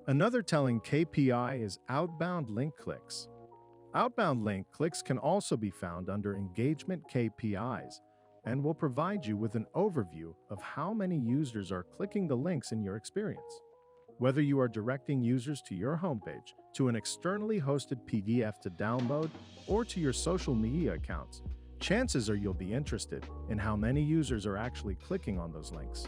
Another telling KPI is outbound link clicks. Outbound link clicks can also be found under engagement KPIs and will provide you with an overview of how many users are clicking the links in your experience. Whether you are directing users to your homepage, to an externally hosted PDF to download, or to your social media accounts, chances are you'll be interested in how many users are actually clicking on those links.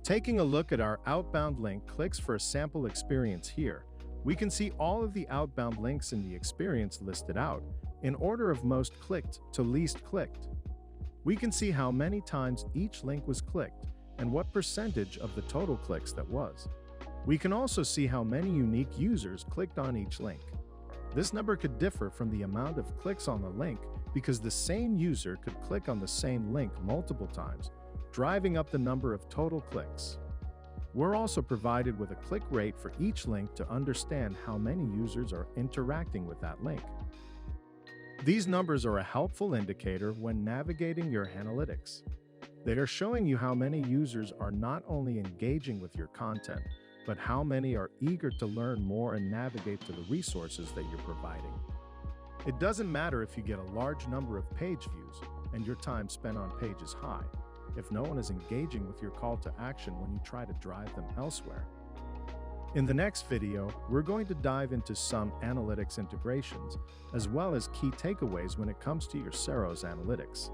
Taking a look at our outbound link clicks for a sample experience here, we can see all of the outbound links in the experience listed out in order of most clicked to least clicked. We can see how many times each link was clicked and what percentage of the total clicks that was. We can also see how many unique users clicked on each link. This number could differ from the amount of clicks on the link because the same user could click on the same link multiple times, driving up the number of total clicks. We're also provided with a click rate for each link to understand how many users are interacting with that link. These numbers are a helpful indicator when navigating your analytics. They are showing you how many users are not only engaging with your content, but how many are eager to learn more and navigate to the resources that you're providing. It doesn't matter if you get a large number of page views and your time spent on page is high, if no one is engaging with your call to action when you try to drive them elsewhere. In the next video, we're going to dive into some analytics integrations, as well as key takeaways when it comes to your Ceros Analytics.